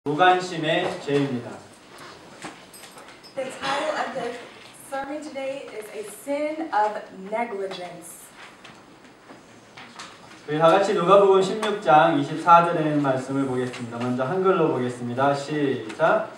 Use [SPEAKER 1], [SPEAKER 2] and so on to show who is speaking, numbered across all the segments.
[SPEAKER 1] 무관심의 죄입니다.
[SPEAKER 2] The title of the sermon today is A Sin of Negligence.
[SPEAKER 1] 우리 다 같이 누가복음 16장 24절에 있는 말씀을 보겠습니다. 먼저 한글로 보겠습니다. 시작.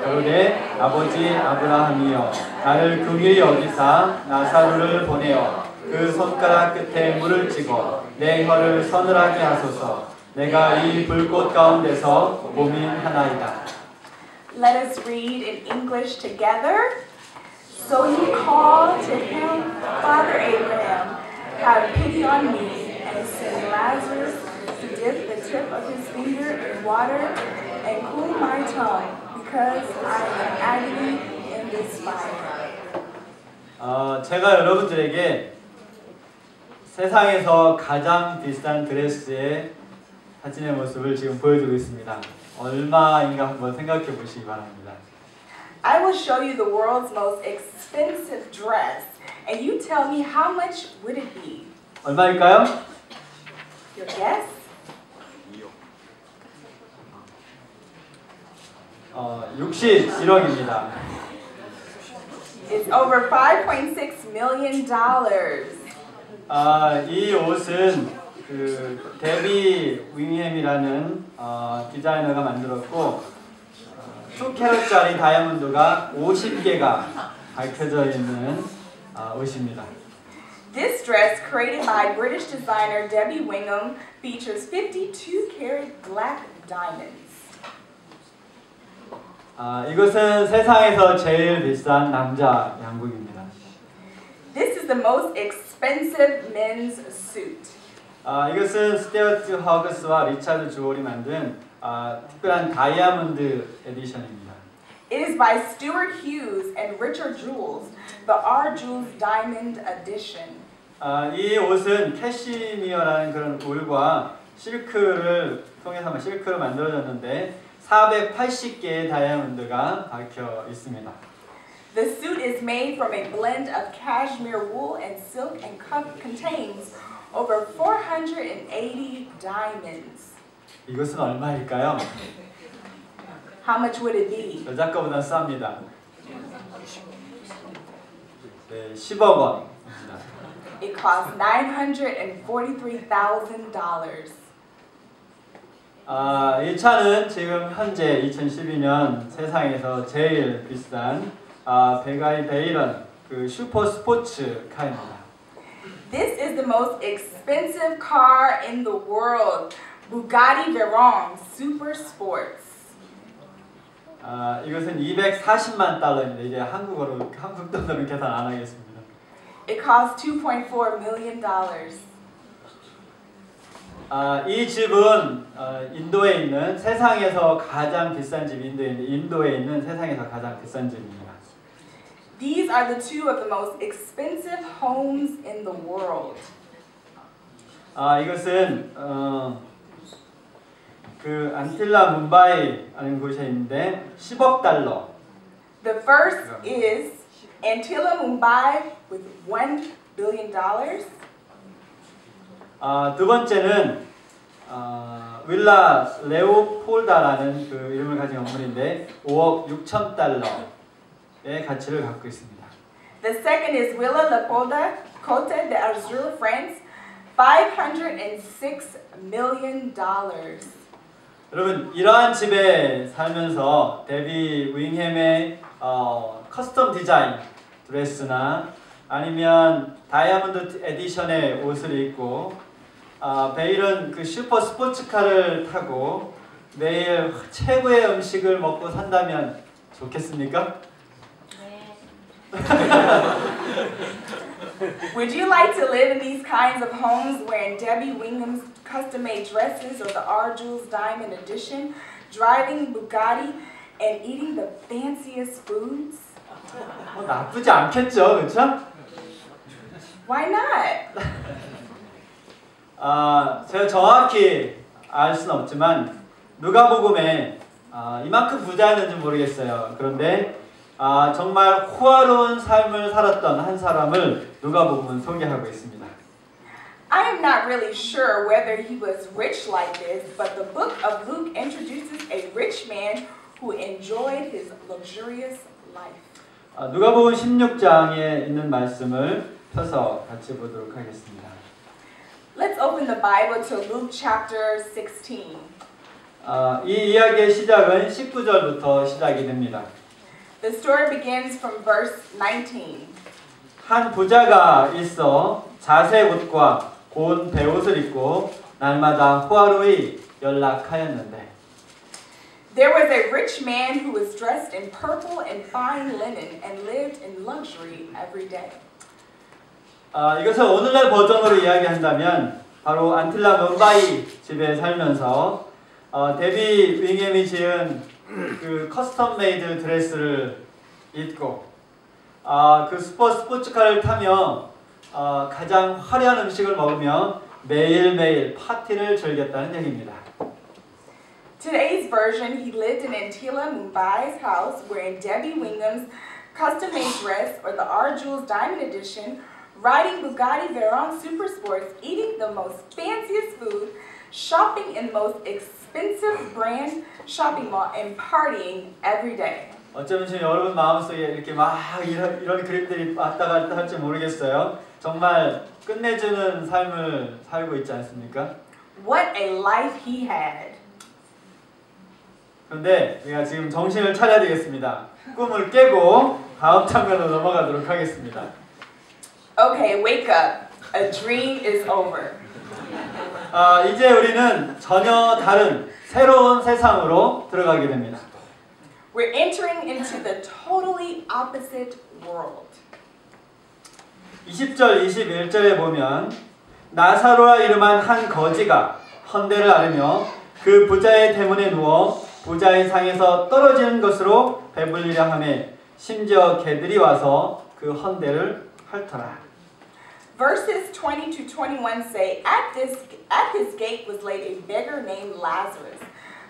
[SPEAKER 1] 가로되 아버지 아브라함이여 나를 긍휼히 여기사 나사로를 보내어 그 손가락 끝에 물을 찌고 내 혀를 서늘하게 하소서. 내가 이 불꽃 가운데서 고민하나이다.
[SPEAKER 2] Let us read in English together. So he called to him, Father Abraham, have pity on me, and send Lazarus to dip the tip of his finger in water and cool my tongue, because I am in agony in this fire.
[SPEAKER 1] 제가 여러분들에게 세상에서 가장 비싼 드레스의 사진의 모습을 지금 보여주고 있습니다. 얼마인가 한번 생각해 보시기 바랍니다.
[SPEAKER 2] I will show you the world's most expensive dress, and you tell me how much would it be?
[SPEAKER 1] 얼마일까요?
[SPEAKER 2] Your guess?
[SPEAKER 1] 61억입니다.
[SPEAKER 2] It's over $5.6 million.
[SPEAKER 1] 이 옷은 그 데비 윙햄이라는 디자이너가 만들었고 2캐럿짜리 다이아몬드가 50개가 밝혀져 있는 옷입니다.
[SPEAKER 2] This dress, created by British designer Debbie Wingham, features 52-carat black diamonds.
[SPEAKER 1] 이것은 세상에서 제일 비싼 남자 양복입니다.
[SPEAKER 2] This is the most expensive men's suit.
[SPEAKER 1] 이것은 스튜어트 허그스와 리차드 주얼이 만든 특별한 다이아몬드 에디션입니다.
[SPEAKER 2] It is by Stuart Hughes and Richard Jules, the R. Jules Diamond Edition.
[SPEAKER 1] 이 옷은 캐시미어라는 그런 울과 실크를 통해서 실크로 만들어졌는데 480개의 다이아몬드가 박혀 있습니다.
[SPEAKER 2] The suit is made from a blend of cashmere wool and silk and contains over 480 diamonds.
[SPEAKER 1] 이것은 얼마일까요?
[SPEAKER 2] How much would it be?
[SPEAKER 1] 여자 거보다 쌉니다. 네, 10억 원입니다.
[SPEAKER 2] It costs $943,000.
[SPEAKER 1] 이 차는 지금 현재 2012년 세상에서 제일 비싼 베가이 베이런 그 슈퍼 스포츠 카입니다.
[SPEAKER 2] This is the most expensive car in the world, Bugatti Veyron Super Sports.
[SPEAKER 1] 이것은 240만 달러입니다. 이제 한국 돈으로 계산 안 하겠습니다.
[SPEAKER 2] It costs $2.4 million.
[SPEAKER 1] 이 집은 인도에 있는 세상에서 가장 비싼 집 인도에 있는 세상에서 가장 비싼 집입니다.
[SPEAKER 2] These are the two of the most expensive homes in the world.
[SPEAKER 1] 이것은 그 안틸라 뭄바이라는 곳에 있는데 10억 달러.
[SPEAKER 2] The first is Antilla Mumbai with $1 billion.
[SPEAKER 1] 두 번째는 윌라 레오폴다라는 그 이름을 가진 건물인데 5억 6천 달러의 가치를 갖고 있습니다.
[SPEAKER 2] The second is Villa Leopolda, Côte d'Azur, France, $506 million.
[SPEAKER 1] 여러분 이러한 집에 살면서 데비 윙햄의 커스텀 디자인 드레스나 아니면 다이아몬드 에디션의 옷을 입고 베일은 그 슈퍼 스포츠카를 타고 매일 최고의 음식을 먹고 산다면 좋겠습니까?
[SPEAKER 2] Would you like to live in these kinds of homes wearing Debbie Wingham's custom-made dresses or the R. Jules Diamond Edition, driving Bugatti, and eating the fanciest foods?
[SPEAKER 1] 나쁘지 않겠죠, 그렇죠?
[SPEAKER 2] Why not?
[SPEAKER 1] 제가 정확히 알 수는 없지만 누가복음에 이만큼 부자였는지 모르겠어요. 그런데 정말 호화로운 삶을 살았던 한 사람을 누가복음은 소개하고 있습니다.
[SPEAKER 2] I am not really sure whether he was rich like this, but the book of Luke introduces a rich rich man who enjoyed his luxurious life.
[SPEAKER 1] 누가복음 16장에 있는 말씀을 펴서 같이 보도록 하겠습니다.
[SPEAKER 2] Let's open the Bible to Luke chapter 16.
[SPEAKER 1] 이 이야기의 시작은 19절부터 시작이 됩니다.
[SPEAKER 2] The story begins from verse 19.
[SPEAKER 1] 한 부자가 있어 자색 옷과 고운 베옷을 입고 날마다 호화로이 연락하였는데
[SPEAKER 2] There was a rich man who was dressed in purple and fine linen and lived in luxury every day.
[SPEAKER 1] 이것을 오늘날 버전으로 이야기한다면 바로 안틸라 뭄바이 집에 살면서 데비 윙햄이 지은 그 커스텀 메이드 드레스를 입고 그 스포츠카를 타며 가장 화려한 음식을 먹으며 매일매일 파티를 즐겼다는 얘기입니다.
[SPEAKER 2] Today's version, he lived in Antila Mumbai's house wearing Debbie Wingham's custom-made dress or the R. Jules Diamond Edition, riding Bugatti Veyron Super Sports, eating the most fanciest food, shopping in the most expensive brand shopping mall, and partying every day.
[SPEAKER 1] 어쩌면 지금 여러분 마음속에 이렇게 막 이런 그림들이 왔다 갔다 할지 모르겠어요. 정말 끝내주는 삶을 살고 있지 않습니까?
[SPEAKER 2] What a life he had.
[SPEAKER 1] 그런데 우리가 지금 정신을 차려야 되겠습니다. 꿈을 깨고 다음 장면으로 넘어가도록 하겠습니다.
[SPEAKER 2] Okay, wake up. A dream is over.
[SPEAKER 1] 이제 우리는 전혀 다른 새로운 세상으로 들어가게 됩니다.
[SPEAKER 2] We're entering into the totally opposite world.
[SPEAKER 1] 20절, 21절에 보면 나사로라 이름한 한 거지가 헌대를 앓으며 그 부자의 대문에 누워 부자의 상에서 떨어지는 것으로 배불리려 하매 심지어 개들이 와서 그 헌대를 핥더라.
[SPEAKER 2] Verses 20 to 21 say, At his gate was laid a beggar named Lazarus,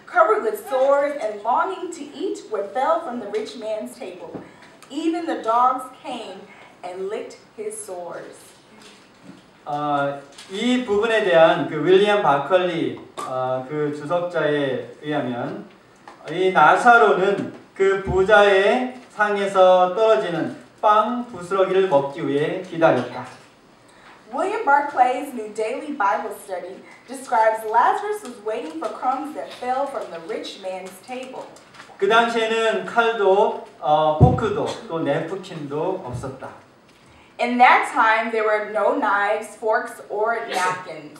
[SPEAKER 2] covered with sores and longing to eat what fell from the rich man's table. Even the dogs came and licked his sores.
[SPEAKER 1] 이 부분에 대한 그 윌리엄 바컬리 그 주석자에 의하면 이 나사로는 그 부자의 상에서 떨어지는 빵 부스러기를 먹기 위해 기다렸다.
[SPEAKER 2] William Barclay's New Daily Bible Study describes Lazarus was waiting for crumbs that fell from the rich man's table.
[SPEAKER 1] 그 당시에는 칼도 포크도 또 냅킨도 없었다.
[SPEAKER 2] In that time, there were no knives, forks, or napkins.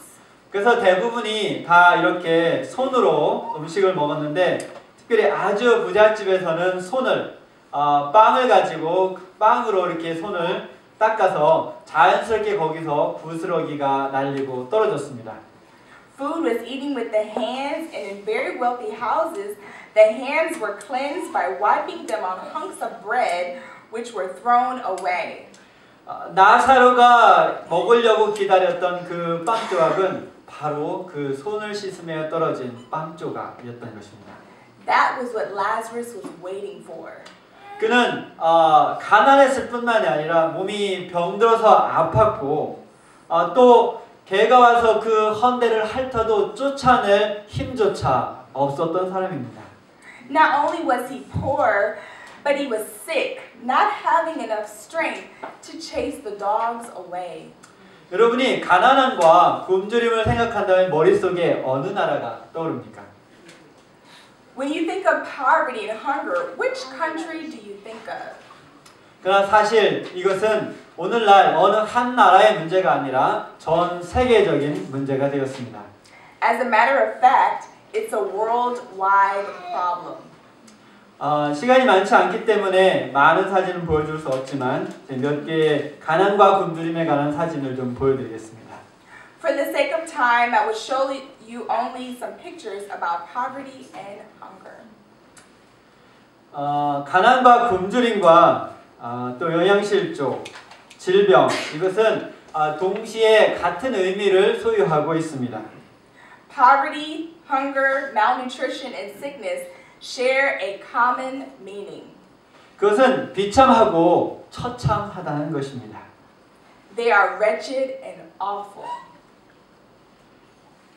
[SPEAKER 1] 그래서 대부분이 다 이렇게 손으로 음식을 먹었는데 특별히 아주 부잣집에서는 손을 빵을 가지고 빵으로 이렇게 손을 닦아서 자연스럽게 거기서 부스러기가 날리고 떨어졌습니다.
[SPEAKER 2] Food was eaten with the hands, and in very wealthy houses, the hands were cleansed by wiping them on hunks of bread, which were thrown away.
[SPEAKER 1] 나사로가 먹으려고 기다렸던 그 빵 조각은 바로 그 손을 씻으며 떨어진 빵 조각이었던 것입니다.
[SPEAKER 2] That was what Lazarus was waiting for.
[SPEAKER 1] 그는 가난했을 뿐만이 아니라 몸이 병들어서 아팠고 또 개가 와서 그 헌대를 핥아도 쫓아낼 힘조차 없었던 사람입니다.
[SPEAKER 2] Not only was he poor, but he was sick, not having enough strength to chase the dogs away.
[SPEAKER 1] 여러분이 가난함과 굶주림을 생각한다면 머릿속에 어느 나라가 떠오릅니까?
[SPEAKER 2] When you think of poverty and hunger, which country do you think of?
[SPEAKER 1] 그러나 사실 이것은 오늘날 어느 한 나라의 문제가 아니라 전 세계적인 문제가 되었습니다.
[SPEAKER 2] As a matter of fact, it's a worldwide problem.
[SPEAKER 1] 시간이 많지 않기 때문에 많은 사진을 보여줄 수 없지만 몇 개의 가난과 굶주림에 관한 사진을 좀 보여드리겠습니다.
[SPEAKER 2] For the sake of time, I will show you only some pictures about poverty and hunger.
[SPEAKER 1] 가난과 굶주림과 또 영양실조, 질병 이것은 동시에 같은 의미를 소유하고 있습니다.
[SPEAKER 2] Poverty, hunger, malnutrition, and sickness share a common meaning.
[SPEAKER 1] 그것은 비참하고 처참하다는 것입니다.
[SPEAKER 2] They are wretched and awful.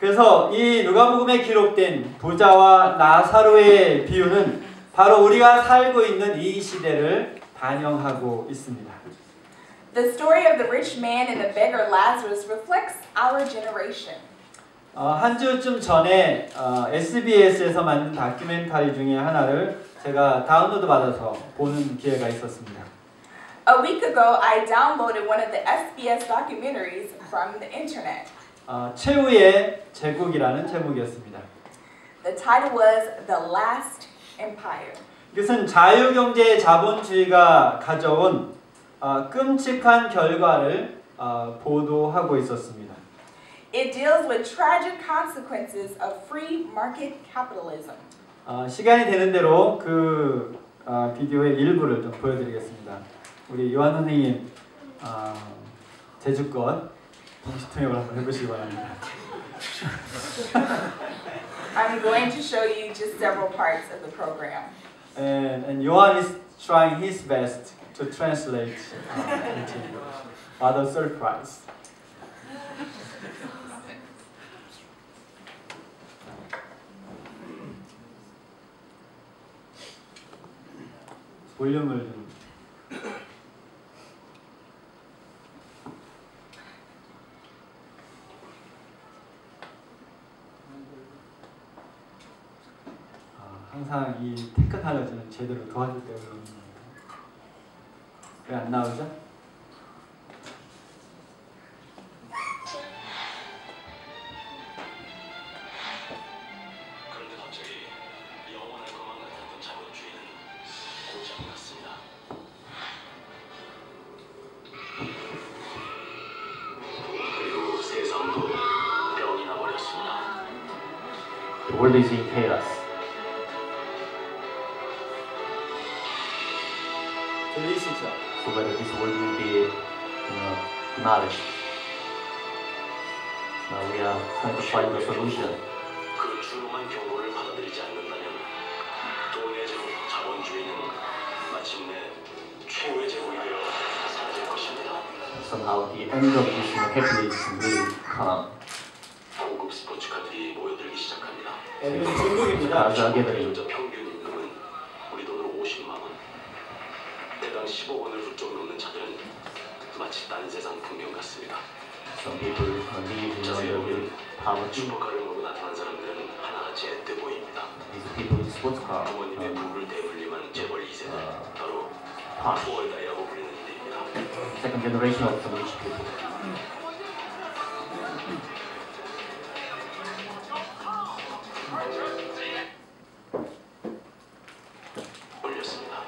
[SPEAKER 1] 그래서 이 누가복음에 기록된 부자와 나사로의 비유는 바로 우리가 살고 있는 이 시대를 반영하고 있습니다.
[SPEAKER 2] The story of the rich man and the beggar Lazarus reflects our generation.
[SPEAKER 1] 한 주쯤 전에 SBS에서 만든 다큐멘터리 중에 하나를 제가 다운로드 받아서 보는 기회가 있었습니다.
[SPEAKER 2] A week ago, I downloaded one of the SBS documentaries from the internet.
[SPEAKER 1] 최후의 제국이라는 제목이었습니다.
[SPEAKER 2] The title was The Last Empire.
[SPEAKER 1] 이것은 자유경제 자본주의가 가져온 끔찍한 결과를 보도하고 있었습니다.
[SPEAKER 2] It deals with tragic consequences of free market capitalism.
[SPEAKER 1] 시간이 되는 대로 그 비디오의 일부를 좀 보여드리겠습니다. 우리 요한 선생님 제주권 공식 통역을 한번 해보시기 바랍니다.
[SPEAKER 2] I'm going to show you just several parts of the program.
[SPEAKER 1] And Johan is trying his best to translate into English. What a surprise! 볼륨을 좀. 항상 이 테크놀로지는 제대로 도와줄 때 그러는 겁니다. 왜 안 나오죠?
[SPEAKER 3] 그런데 갑자기 영원할 것만 같았던 자본주의는 고장 났습니다. 그리고 세상도 병이 나버렸습니다.
[SPEAKER 4] The world is in chaos.
[SPEAKER 1] 들리시죠?
[SPEAKER 4] So whether this world will be, demolished. Now we are trying to find a solution.
[SPEAKER 3] 그 중요한 경고를 받아들이지 않는다면 돈의 제국 자본주의는 마침내 최후의 제국이 되어 사라질 것입니다.
[SPEAKER 4] Somehow the end of this capitalism will come.
[SPEAKER 3] 고급 스포츠카들이 모여들기 시작합니다.
[SPEAKER 1] 여기는 중국입니다.
[SPEAKER 3] 여자 평균 임금은 우리 돈으로 50만 원. 대당 15원을 훌쩍 넘는 차들은 마치 딴 세상 풍경 같습니다.
[SPEAKER 4] Some people live in poverty.
[SPEAKER 3] 슈퍼카를 몰고 나타난 사람들은 하나같이 앳돼 보입니다.
[SPEAKER 4] These people in sports car.
[SPEAKER 3] 부모님의 부를 대물림한 재벌 2세대, 바로 푸얼다이라고 불리는 이들입니다.
[SPEAKER 4] Second generation of some rich people.
[SPEAKER 3] 올렸습니다.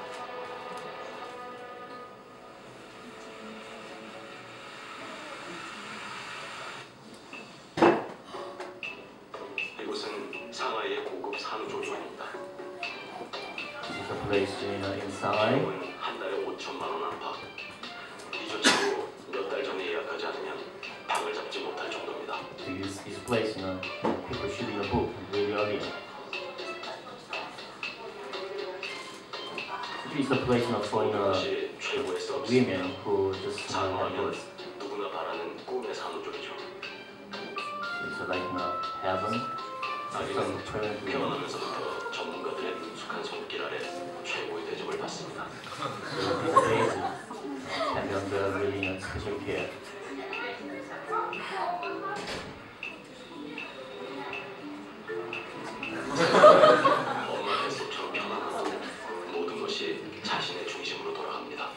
[SPEAKER 3] 이곳은 상하이의 고급 산후조리원입니다.
[SPEAKER 4] This is a place in Shanghai.
[SPEAKER 3] 비용은 한 달에 5천만 원 안팎. 이조차도 몇 달 전에 예약하지 않으면 방을 잡지 못할 정도입니다.
[SPEAKER 4] To use this place, people should read a book really early. It is a place not for
[SPEAKER 3] 것이 최고의 서비스.
[SPEAKER 4] women who just have
[SPEAKER 3] 상하이는
[SPEAKER 4] birth.
[SPEAKER 3] 누구나 바라는 꿈의 산후조리죠.
[SPEAKER 4] It's like heaven.
[SPEAKER 3] 아기는 태어나면서부터 전문가들의 능숙한 손길 아래 최고의 대접을 받습니다.
[SPEAKER 4] These days can be under really special care.
[SPEAKER 3] 엄마 뱃속처럼 편안하고 모든 것이 자신의 중심으로 돌아갑니다.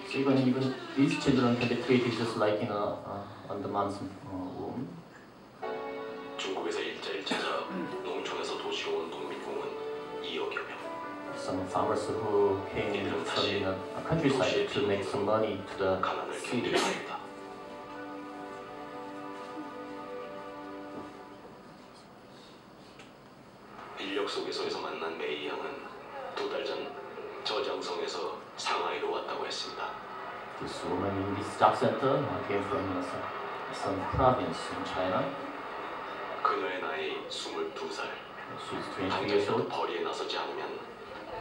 [SPEAKER 4] So even these children can be treated just like on the mom's womb.
[SPEAKER 3] 중국에서 일자리를 찾아 농촌에서 도시에 온 농민공은 2억여 명.
[SPEAKER 4] Some farmers who came from a countryside to make some money to the
[SPEAKER 3] 가난을
[SPEAKER 4] city.
[SPEAKER 3] 견디려 합니다. 인력 소개소에서 만난 메이 양은 2달 전 저장성에서 상하이로 왔다고 했습니다.
[SPEAKER 4] This woman in this job center came from some province in China.
[SPEAKER 3] 그녀의 나이 22살.
[SPEAKER 4] She's 22 years
[SPEAKER 3] 당장이라도
[SPEAKER 4] old.
[SPEAKER 3] 벌이에 나서지 않으면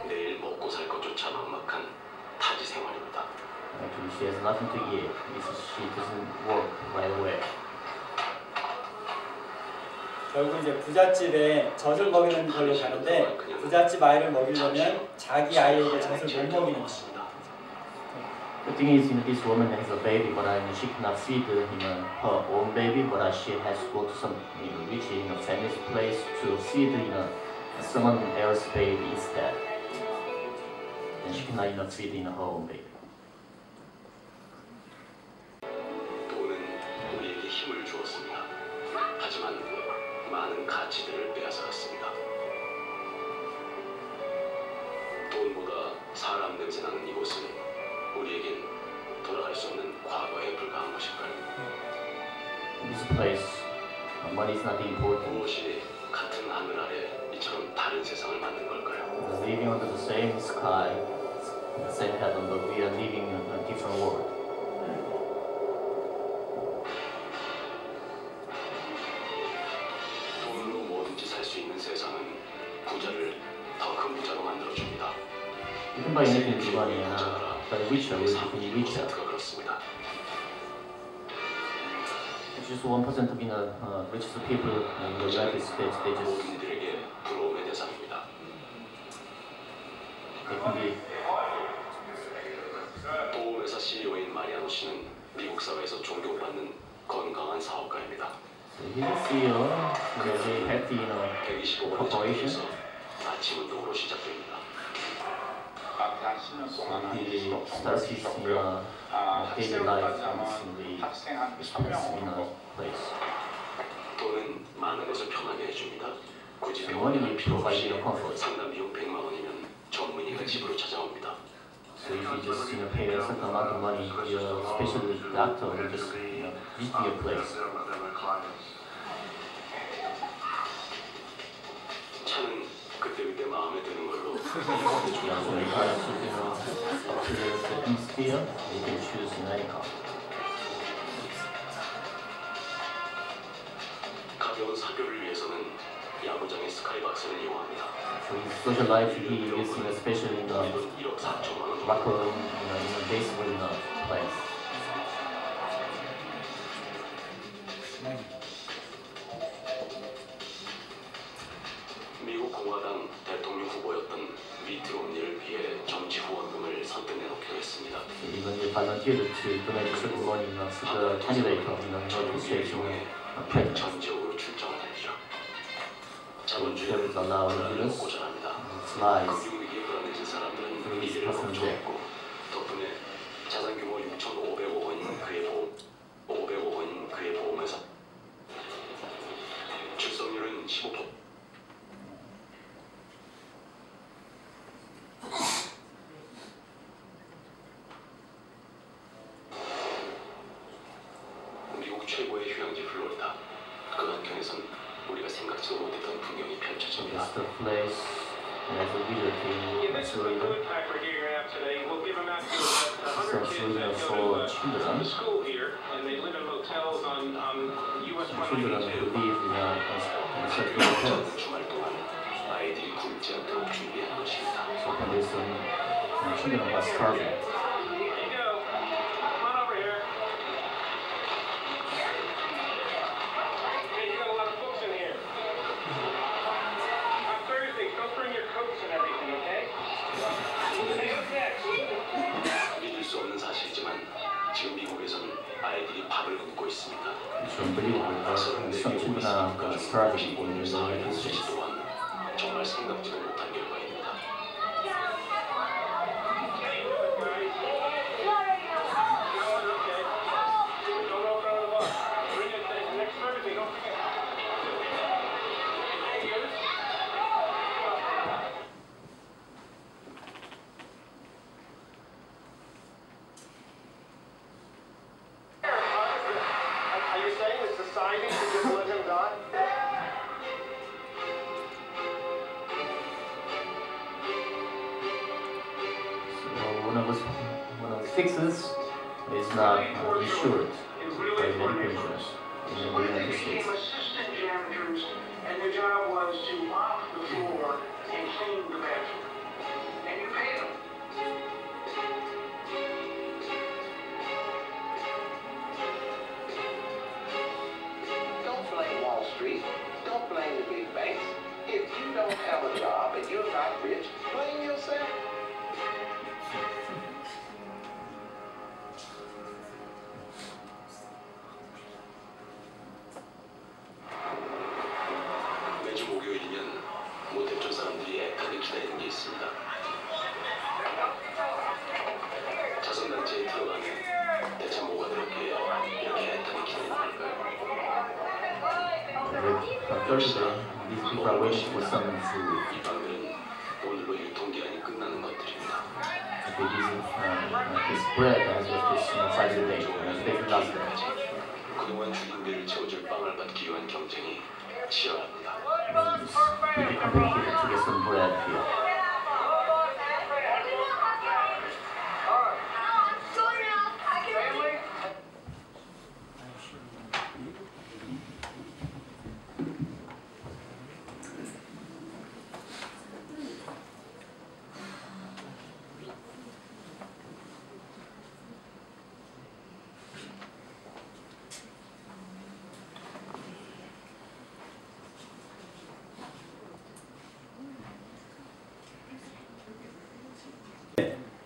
[SPEAKER 3] 내일 먹고 살 것조차 막막한 타지 생활입니다.
[SPEAKER 4] Actually, she has nothing to eat if she doesn't work right away.
[SPEAKER 1] 결국 이제 부잣집에 젖을 먹이는 걸로 가는데 부잣집 아이를 먹이려면 자기 아이에게 젖을 못 먹이는 거예요.
[SPEAKER 4] The thing is, this woman has a baby, but she cannot feed her own baby, but she has to go to some rich family's place to feed someone else's baby instead. And she cannot feed her own baby.
[SPEAKER 3] 돈은 우리에게 힘을 주었습니다. 하지만 많은 가치들을 빼앗아갔습니다. 돈보다 사람 냄새나는 이곳은 우리에겐 돌아갈 수 없는 과거에 불과한 것일까요?
[SPEAKER 4] In this place, money is not important.
[SPEAKER 3] 무엇이 같은 하늘 아래 이처럼 다른 세상을 만든 걸까요?
[SPEAKER 4] We're living under the same sky, the same heaven, but we are living in a different world.
[SPEAKER 3] 돈으로 뭐든지 살 수 있는 세상은 부자를 더 큰 부자로 만들어줍니다.
[SPEAKER 4] You can buy anything with money, but the richer will become richer.
[SPEAKER 3] 그렇습니다.
[SPEAKER 4] It's just 1% of richest people in the United States. They just
[SPEAKER 3] 모든 이들에게 부러움의 대상입니다.
[SPEAKER 4] they can be.
[SPEAKER 3] 보험회사 CEO인 마리아노 씨는 미국 사회에서 존경받는 건강한 사업가입니다.
[SPEAKER 4] So he's a CEO. He's a very healthy,
[SPEAKER 3] 125번의 장에서 아침 운동으로 시작됩니다.
[SPEAKER 4] he starts his daily life in the expensive place.
[SPEAKER 3] 돈은 많은 것을 편하게 해줍니다. 굳이
[SPEAKER 4] money
[SPEAKER 3] 병원에 필요 없이
[SPEAKER 4] provides comfort.
[SPEAKER 3] 상담 비용 100만 원이면 전문의가 집으로 찾아옵니다.
[SPEAKER 4] So if you just pay a certain amount of money, your specialist doctor will just visit your place.
[SPEAKER 3] 차는 그때그때 마음에 드는 걸로
[SPEAKER 4] So you have to the atmosphere, you can choose any car.
[SPEAKER 3] 가벼운 사교를 위해서는 야구장의 스카이박스를 이용합니다.
[SPEAKER 4] So his social life, he is especially in the
[SPEAKER 3] 1억 4천만 원
[SPEAKER 4] locker room, in the baseball place.
[SPEAKER 3] 미국 공화당 대통령 후보였던 미트 롬니를 위해 정치 후원금을 선뜻 내놓기도 했습니다.
[SPEAKER 4] Even if volunteered to donate certain money to the candidate of the station president.
[SPEAKER 3] 전 지역으로 출장을 다니죠.
[SPEAKER 4] There
[SPEAKER 3] 자본주의는
[SPEAKER 4] is allowed
[SPEAKER 3] 불안을
[SPEAKER 4] leaders,
[SPEAKER 3] 고전합니다.
[SPEAKER 4] lies,
[SPEAKER 3] 금융위기에 불안해진 사람들은
[SPEAKER 4] 그리고
[SPEAKER 3] 이를
[SPEAKER 4] 있었는데.
[SPEAKER 3] 걱정했고 덕분에 자산 규모 6,500억 원인 그의 보험회사 출석률은 15%. 미국 최고의 휴양지 플로리다. 그 한켠에선 우리가 생각지도 못했던 풍경이 펼쳐집니다.
[SPEAKER 4] just a place as a leader
[SPEAKER 5] Yeah, this is the
[SPEAKER 4] to
[SPEAKER 5] food pack we're giving out today. We'll give them out to
[SPEAKER 4] some
[SPEAKER 5] 100 kids
[SPEAKER 4] food
[SPEAKER 5] that
[SPEAKER 4] for
[SPEAKER 5] go to
[SPEAKER 4] children.
[SPEAKER 5] school here, and they live in motels on US
[SPEAKER 4] Children who
[SPEAKER 5] 192.
[SPEAKER 4] live in certain hotels.
[SPEAKER 3] 주말 동안 아이들이 굶지 않도록 준비한 것입니다.
[SPEAKER 4] So when there's some children who are starving.
[SPEAKER 5] Here you go. Come on over here. Hey, you got a lot of books in here. On Thursdays, don't bring your coats and everything, okay? Hey, what's next?
[SPEAKER 3] 믿을 수 없는 사실이지만 지금 미국에서는 아이들이 밥을 굶고 있습니다.
[SPEAKER 4] It's unbelievable. Some children are starving in the United States.
[SPEAKER 3] 또한 정말 생각지도 못한 결과입니다.
[SPEAKER 5] Hey, listen, guys. You know what? Okay. Don't open the book. Bring it next Thursday. Don't forget. Hey, you. Are you saying the society should just let him die?
[SPEAKER 4] So one of the fixes is not insured by medical insurance in the United States.
[SPEAKER 6] became assistant janitors, and their job was to mop the floor and clean the bathroom. And you paid them. Don't blame Wall Street. Don't
[SPEAKER 4] Thursday. These people are waiting for some food.
[SPEAKER 3] 이 빵들은 오늘로 유통기한이 끝나는 것들입니다.
[SPEAKER 4] This bread has this expiry date. They can last.
[SPEAKER 3] 그동안 죽은 배를 채워줄 빵을 받기 위한 경쟁이 치열합니다.
[SPEAKER 4] Pretty competitive to get some bread here.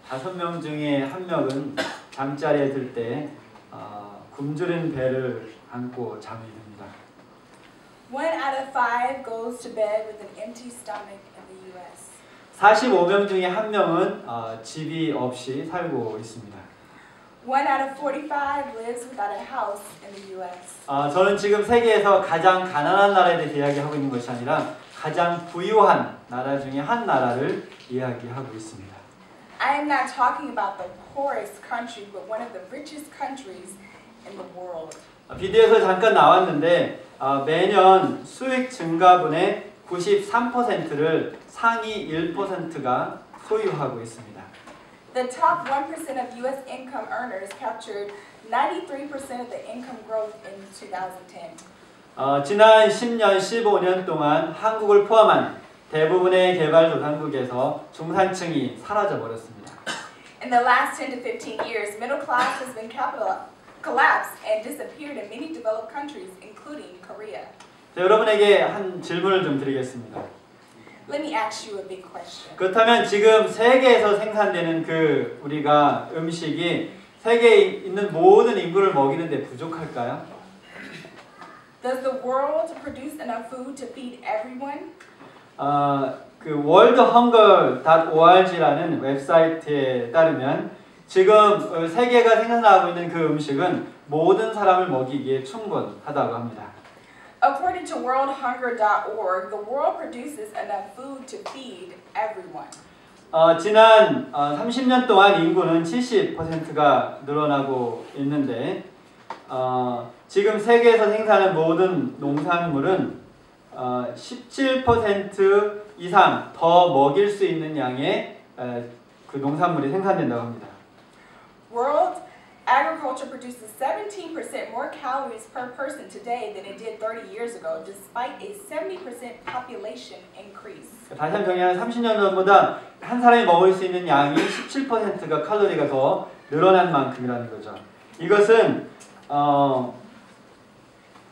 [SPEAKER 1] 다섯 명 중에 한 명은 잠자리에 들 때 굶주린 배를 안고 잠이 듭니다.
[SPEAKER 2] 1 out of 5 goes to bed with an empty stomach in the U.S.
[SPEAKER 1] 45명 중에 한 명은 집이 없이 살고 있습니다.
[SPEAKER 2] 1 out of 45 lives without a house in the U.S.
[SPEAKER 1] 저는 지금 세계에서 가장 가난한 나라에 대해서 이야기하고 있는 것이 아니라 가장 부유한 나라 중에 한 나라를 이야기하고 있습니다.
[SPEAKER 2] I am not talking about the poorest country, but one of the richest countries in the world.
[SPEAKER 1] 비디오에서 잠깐 나왔는데 매년 수익 증가분의 93%를 상위 1%가 소유하고 있습니다.
[SPEAKER 2] The top 1% of U.S. income earners captured 93% of the income growth in 2010.
[SPEAKER 1] 지난 10년, 15년 동안 한국을 포함한 대부분의 개발도상국에서 중산층이 사라져 버렸습니다.
[SPEAKER 2] In the last 10 to 15 years, middle class has been collapsed and disappeared in many developed countries, including Korea.
[SPEAKER 1] 자, 여러분에게 한 질문을 좀 드리겠습니다.
[SPEAKER 2] Let me ask you a big question.
[SPEAKER 1] 그렇다면 지금 세계에서 생산되는 우리가 음식이 세계에 있는 모든 인구를 먹이는데 부족할까요?
[SPEAKER 2] Does the world produce enough food to feed everyone?
[SPEAKER 1] worldhunger.org라는 웹사이트에 따르면 지금 세계가 생산하고 있는 그 음식은 모든 사람을 먹이기에 충분하다고 합니다.
[SPEAKER 2] According to worldhunger.org, the world produces enough food to feed everyone.
[SPEAKER 1] 지난 30년 동안 인구는 70%가 늘어나고 있는데 지금 세계에서 생산하는 모든 농산물은 17% 이상 더 먹일 수 있는 양의 그 농산물이 생산된다고 합니다.
[SPEAKER 2] World agriculture produces 17% more calories per person today than it did 30 years ago, despite a 70% population increase.
[SPEAKER 1] 다시 한번 정리하면 30년 전보다 한 사람이 먹을 수 있는 양이 17%가 칼로리가 더 늘어난 만큼이라는 거죠. 이것은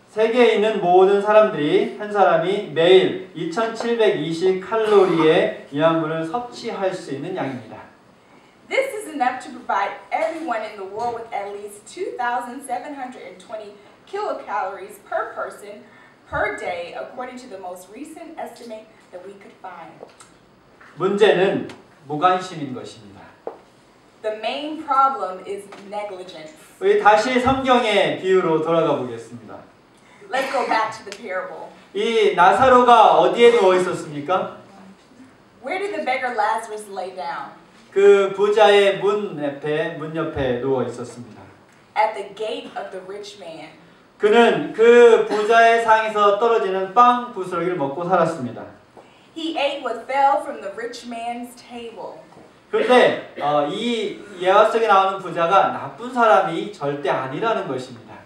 [SPEAKER 1] 세계에 있는 모든 사람들이 한 사람이 매일 2,720칼로리의 영양분을 섭취할 수 있는 양입니다.
[SPEAKER 2] This is enough to provide everyone in the world with at least 2,720 kilocalories per person per day, according to the most recent estimate that we could find.
[SPEAKER 1] 문제는 무관심인 것입니다.
[SPEAKER 2] The main problem is negligence.
[SPEAKER 1] 우리 다시 성경의 비유로 돌아가 보겠습니다.
[SPEAKER 2] Let's go back to the parable.
[SPEAKER 1] 이 나사로가 어디에 누워 있었습니까?
[SPEAKER 2] Where did the beggar Lazarus lay down?
[SPEAKER 1] 그 부자의 문 옆에 누워 있었습니다.
[SPEAKER 2] At the gate of the rich man.
[SPEAKER 1] 그는 그 부자의 상에서 떨어지는 빵 부스러기를 먹고 살았습니다.
[SPEAKER 2] He ate what fell from the rich man's table.
[SPEAKER 1] 그런데 이 예화 속에 나오는 부자가 나쁜 사람이 절대 아니라는 것입니다.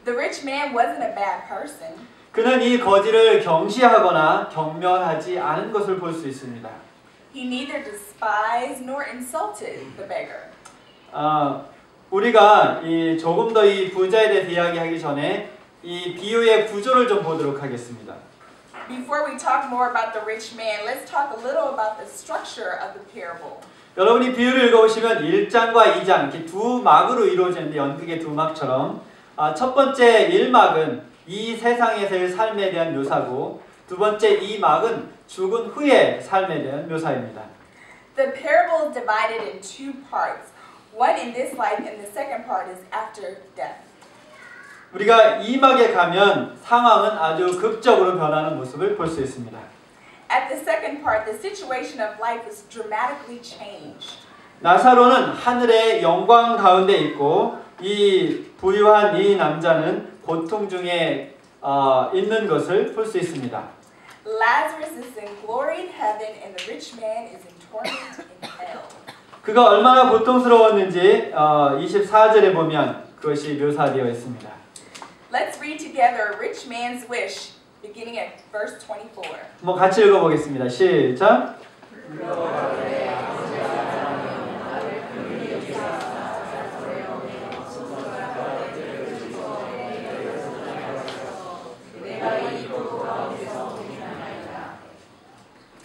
[SPEAKER 2] The rich man wasn't a bad person.
[SPEAKER 1] 그는 이 거지를 경시하거나 경멸하지 않은 것을 볼 수 있습니다.
[SPEAKER 2] He neither despised nor insulted the beggar.
[SPEAKER 1] 우리가 조금 더 이 부자에 대해서 이야기하기 전에 이 비유의 구조를 좀 보도록 하겠습니다.
[SPEAKER 2] Before we talk more about the rich man, let's talk a little about the structure of the parable.
[SPEAKER 1] 여러분이 비유를 읽어보시면 1장과 2장 이렇게 두 막으로 이루어지는데 연극의 두 막처럼 첫 번째 1막은 이 세상에서의 삶에 대한 묘사고 두 번째 2막은 죽은 후의 삶에 대한 묘사입니다.
[SPEAKER 2] The parable is divided in two parts. One in this life and the second part is after death.
[SPEAKER 1] 우리가 2막에 가면 상황은 아주 극적으로 변하는 모습을 볼 수 있습니다.
[SPEAKER 2] At the second part, the situation of life is dramatically changed.
[SPEAKER 1] 나사로는 하늘의 영광 가운데 있고 이 부유한 이 남자는 고통 중에 있는 것을 볼 수 있습니다.
[SPEAKER 2] Lazarus is in glory in heaven and the rich man is in torment in hell.
[SPEAKER 1] 그가 얼마나 고통스러웠는지 24절에 보면 그것이 묘사되어 있습니다.
[SPEAKER 2] Let's read together a rich man's wish, beginning at verse 24.
[SPEAKER 1] 한번 같이 읽어보겠습니다. 시작.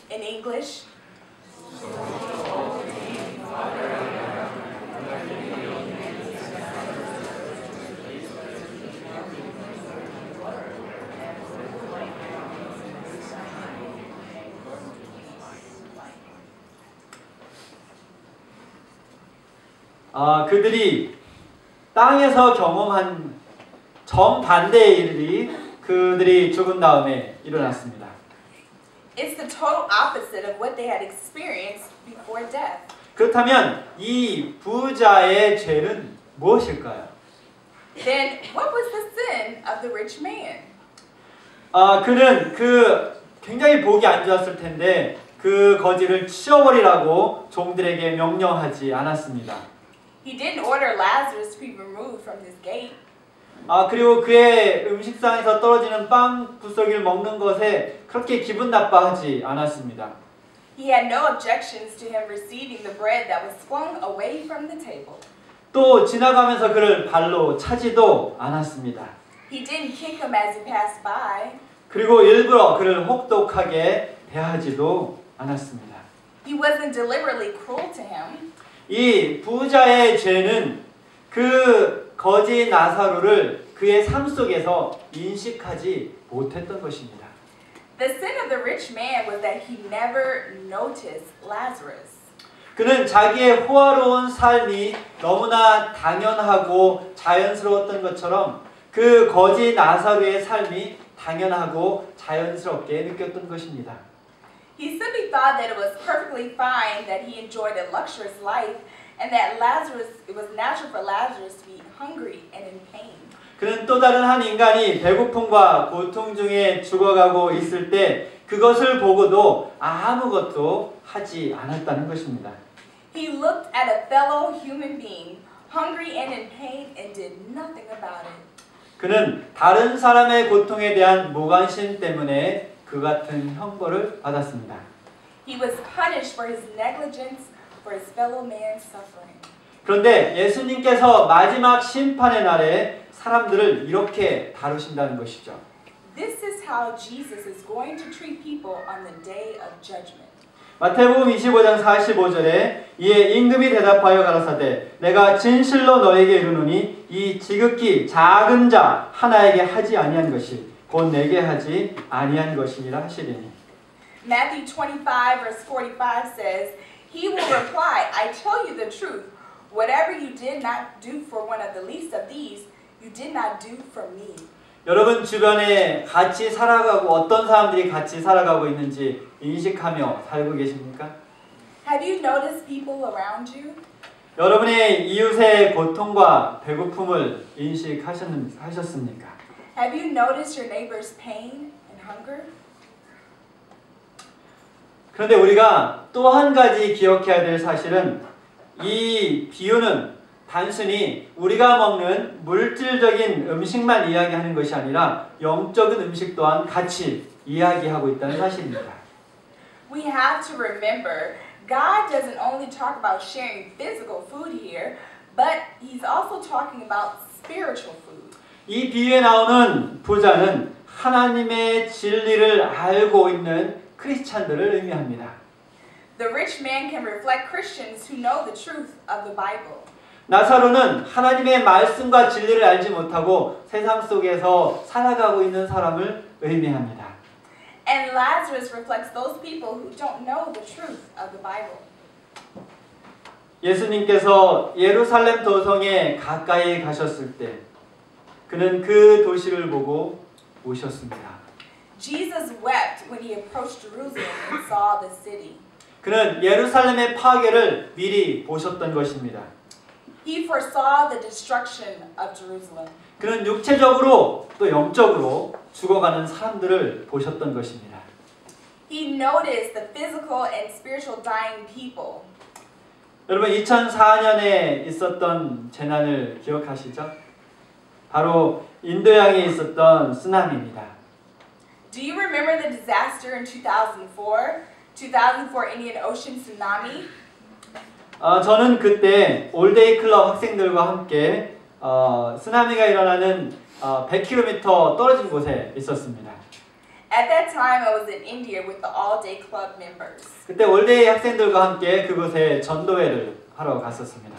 [SPEAKER 2] In English,
[SPEAKER 1] 그들이 땅에서 경험한 정반대의 일이 그들이 죽은 다음에 일어났습니다.
[SPEAKER 2] it's the total opposite of what they had experienced before death.
[SPEAKER 1] 그렇다면 이 부자의 죄는 무엇일까요?
[SPEAKER 2] Then what was the sin of the rich man?
[SPEAKER 1] 그는 굉장히 보기 안 좋았을 텐데 그 거지를 치워버리라고 종들에게 명령하지 않았습니다.
[SPEAKER 2] He didn't order Lazarus to be removed from his gate.
[SPEAKER 1] 그리고 그의 음식상에서 떨어지는 빵 부스러기를 먹는 것에 그렇게 기분 나빠하지 않았습니다.
[SPEAKER 2] He had no objections to him receiving the bread that was flung away from the table.
[SPEAKER 1] 또 지나가면서 그를 발로 차지도 않았습니다.
[SPEAKER 2] He didn't kick him as he passed by.
[SPEAKER 1] 그리고 일부러 그를 혹독하게 대하지도 않았습니다.
[SPEAKER 2] He wasn't deliberately cruel to him.
[SPEAKER 1] 이 부자의 죄는 그 거지 나사로를 그의 삶 속에서 인식하지 못했던 것입니다.
[SPEAKER 2] The sin of the rich man was that he never noticed Lazarus.
[SPEAKER 1] 그는 자기의 호화로운 삶이 너무나 당연하고 자연스러웠던 것처럼 그 거지 나사로의 삶이 당연하고 자연스럽게 느꼈던 것입니다.
[SPEAKER 2] He simply thought that it was perfectly fine that he enjoyed a luxurious life and that it was natural for Lazarus to be hungry and in pain.
[SPEAKER 1] 그는 또 다른 한 인간이 배고픔과 고통 중에 죽어가고 있을 때 그것을 보고도 아무것도 하지 않았다는 것입니다.
[SPEAKER 2] He looked at a fellow human being, hungry and in pain, and did nothing about it.
[SPEAKER 1] 그는 다른 사람의 고통에 대한 무관심 때문에 그 같은 형벌을 받았습니다.
[SPEAKER 2] He was punished for his negligence for his fellow man's suffering.
[SPEAKER 1] 그런데 예수님께서 마지막 심판의 날에 사람들을 이렇게 다루신다는 것이죠.
[SPEAKER 2] This is how Jesus is going to treat people on the day of judgment.
[SPEAKER 1] 마태복음 25장 45절에 이에 임금이 대답하여 가라사대 내가 진실로 너에게 이르노니 이 지극히 작은 자 하나에게 하지 아니한 것이 곧 내게 하지 아니한 것이니라 하시리니.
[SPEAKER 2] Matthew 25 verse 45 says, He will reply, I tell you the truth, whatever you did not do for one of the least of these, you did not do for me.
[SPEAKER 1] 여러분 주변에 같이 살아가고 어떤 사람들이 같이 살아가고 있는지 인식하며 살고 계십니까?
[SPEAKER 2] Have you noticed people around you?
[SPEAKER 1] 여러분의 이웃의 고통과 배고픔을 인식하셨습니까?
[SPEAKER 2] Have you noticed your neighbor's pain and hunger?
[SPEAKER 1] 그런데 우리가 또 한 가지 기억해야 될 사실은 이 비유는 단순히 우리가 먹는 물질적인 음식만 이야기하는 것이 아니라 영적인 음식 또한 같이 이야기하고 있다는 사실입니다.
[SPEAKER 2] We have to remember, God doesn't only talk about sharing physical food here, but He's also talking about spiritual food.
[SPEAKER 1] 이 비유에 나오는 부자는 하나님의 진리를 알고 있는 크리스찬들을 의미합니다.
[SPEAKER 2] The rich man can reflect Christians who know the truth of the Bible.
[SPEAKER 1] 나사로는 하나님의 말씀과 진리를 알지 못하고 세상 속에서 살아가고 있는 사람을 의미합니다.
[SPEAKER 2] And Lazarus reflects those people who don't know the truth of the Bible.
[SPEAKER 1] 예수님께서 예루살렘 도성에 가까이 가셨을 때 그는 그 도시를 보고 오셨습니다.
[SPEAKER 2] Jesus wept when he approached Jerusalem and saw the city.
[SPEAKER 1] 그는 예루살렘의 파괴를 미리 보셨던 것입니다.
[SPEAKER 2] He foresaw the destruction of Jerusalem.
[SPEAKER 1] 그는 육체적으로 또 영적으로 죽어가는 사람들을 보셨던 것입니다.
[SPEAKER 2] He noticed the physical and spiritual dying people.
[SPEAKER 1] 여러분 2004년에 있었던 재난을 기억하시죠? 바로 인도양에 있었던 쓰나미입니다.
[SPEAKER 2] Do you remember the disaster in 2004? 2004 Indian Ocean tsunami?
[SPEAKER 1] 저는 그때 올데이 클럽 학생들과 함께 쓰나미가 일어나는 100km 떨어진 곳에 있었습니다.
[SPEAKER 2] At that time, I was in India with the all-day club members.
[SPEAKER 1] 그때 올데이 학생들과 함께 그곳에 전도회를 하러 갔었습니다.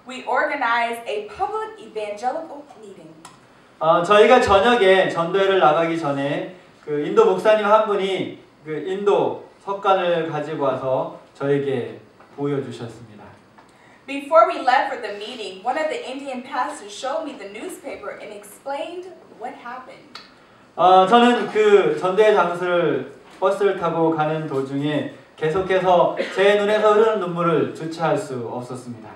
[SPEAKER 2] We organized a public evangelical meeting.
[SPEAKER 1] 저희가 저녁에 전도회를 나가기 전에 그 인도 목사님 한 분이 그 인도 석간을 가지고 와서 저에게 보여주셨습니다.
[SPEAKER 2] Before we left for the meeting, one of the Indian pastors showed me the newspaper and explained what happened.
[SPEAKER 1] 저는 그 전도회 장소를 버스를 타고 가는 도중에 계속해서 제 눈에서 흐르는 눈물을 주체할 수 없었습니다.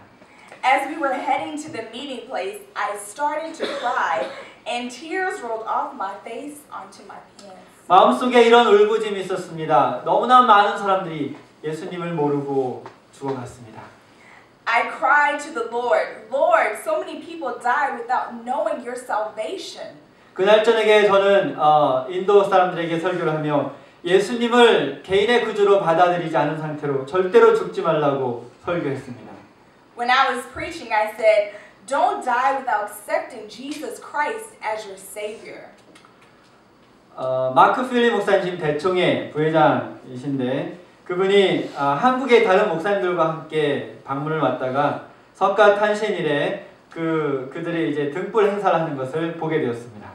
[SPEAKER 2] As we were heading to the meeting place, I started to cry and tears rolled off my face onto my pants.
[SPEAKER 1] 마음속에 이런 울부심이 있었습니다. 너무나 많은 사람들이 예수님을 모르고 죽어갔습니다.
[SPEAKER 2] I cried to the Lord, Lord, so many people died without knowing your salvation.
[SPEAKER 1] 그날 저녁에 저는 인도 사람들에게 설교를 하며 예수님을 개인의 구주로 받아들이지 않은 상태로 절대로 죽지 말라고 설교했습니다.
[SPEAKER 2] When I was preaching, I said, don't die without accepting Jesus Christ as your Savior.
[SPEAKER 1] 마크 필리 목사님 지금 대총회 부회장이신데 그분이 한국의 다른 목사님들과 함께 방문을 왔다가 석가 탄신일에 그들이 이제 등불 행사를 하는 것을 보게 되었습니다.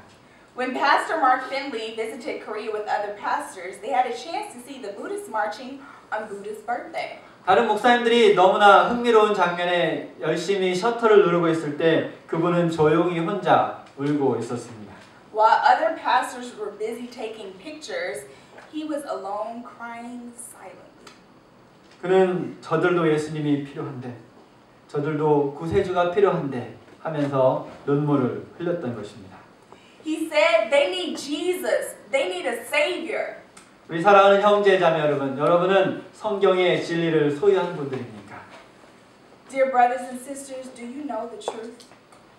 [SPEAKER 2] When Pastor Mark Finley visited Korea with other pastors, they had a chance to see the Buddhists marching on Buddha's birthday.
[SPEAKER 1] 다른 목사님들이 너무나 흥미로운 장면에 열심히 셔터를 누르고 있을 때 그분은 조용히 혼자 울고 있었습니다.
[SPEAKER 2] While other pastors were busy taking pictures, he was alone crying silently.
[SPEAKER 1] 그는 저들도 예수님이 필요한데, 저들도 구세주가 필요한데 하면서 눈물을 흘렸던 것입니다.
[SPEAKER 2] He said they need Jesus. They need a Savior.
[SPEAKER 1] 우리 사랑하는 형제자매 여러분, 여러분은 성경의 진리를 소유한 분들입니까?
[SPEAKER 2] Dear brothers and sisters, do you know the truth?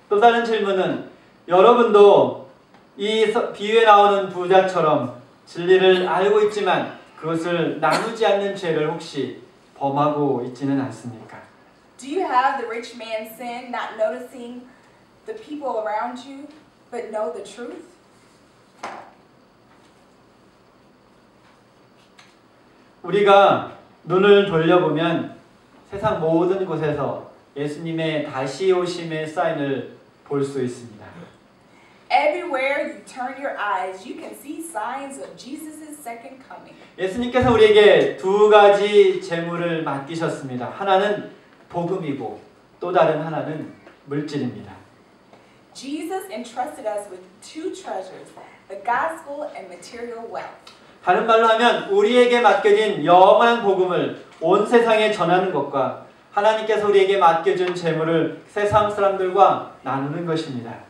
[SPEAKER 1] 또 다른 질문은 여러분도 이 비유에 나오는 부자처럼 진리를 알고 있지만 그것을 나누지 않는 죄를 혹시 범하고 있지는 않습니까?
[SPEAKER 2] Do you have the rich man's sin, not noticing the people around you, but know the truth?
[SPEAKER 1] 우리가 눈을 돌려보면 세상 모든 곳에서 예수님의 다시 오심의 사인을 볼 수 있습니다.
[SPEAKER 2] Everywhere you turn your eyes, you can see signs of Jesus' second coming.
[SPEAKER 1] 예수님께서 우리에게 두 가지 재물을 맡기셨습니다. 하나는 복음이고 또 다른 하나는 물질입니다.
[SPEAKER 2] Jesus entrusted us with two treasures, the gospel and material wealth.
[SPEAKER 1] 다른 말로 하면 우리에게 맡겨진 영원한 복음을 온 세상에 전하는 것과 하나님께서 우리에게 맡겨준 재물을 세상 사람들과 나누는 것입니다.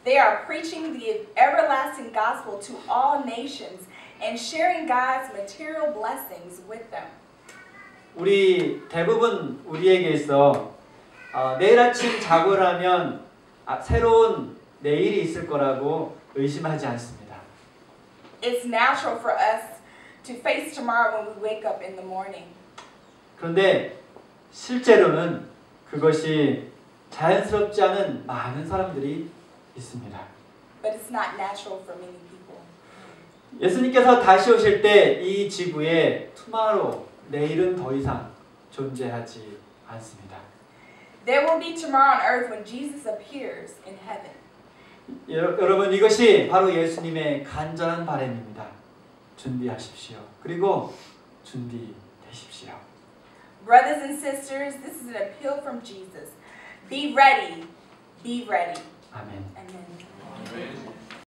[SPEAKER 2] They are preaching the everlasting gospel to all nations and sharing God's material blessings with them.
[SPEAKER 1] 우리 대부분 우리에게 있어 내일 아침 자고 일어나면 새로운 내일이 있을 거라고 의심하지 않습니다.
[SPEAKER 2] It's natural for us to face tomorrow when we wake up in the morning.
[SPEAKER 1] 그런데 실제로는 그것이 자연스럽지 않은 많은 사람들이 있습니다.
[SPEAKER 2] But it's not natural for many people.
[SPEAKER 1] 예수님께서 다시 오실 때 이 지구에 tomorrow, 내일은 더 이상 존재하지 않습니다.
[SPEAKER 2] There will be tomorrow on earth when Jesus appears in heaven.
[SPEAKER 1] 여러분 이것이 바로 예수님의 간절한 바람입니다. 준비하십시오. 그리고 준비되십시오.
[SPEAKER 2] Brothers and sisters, this is an appeal from Jesus. Be ready. Be ready.
[SPEAKER 1] 아멘.
[SPEAKER 2] Amen.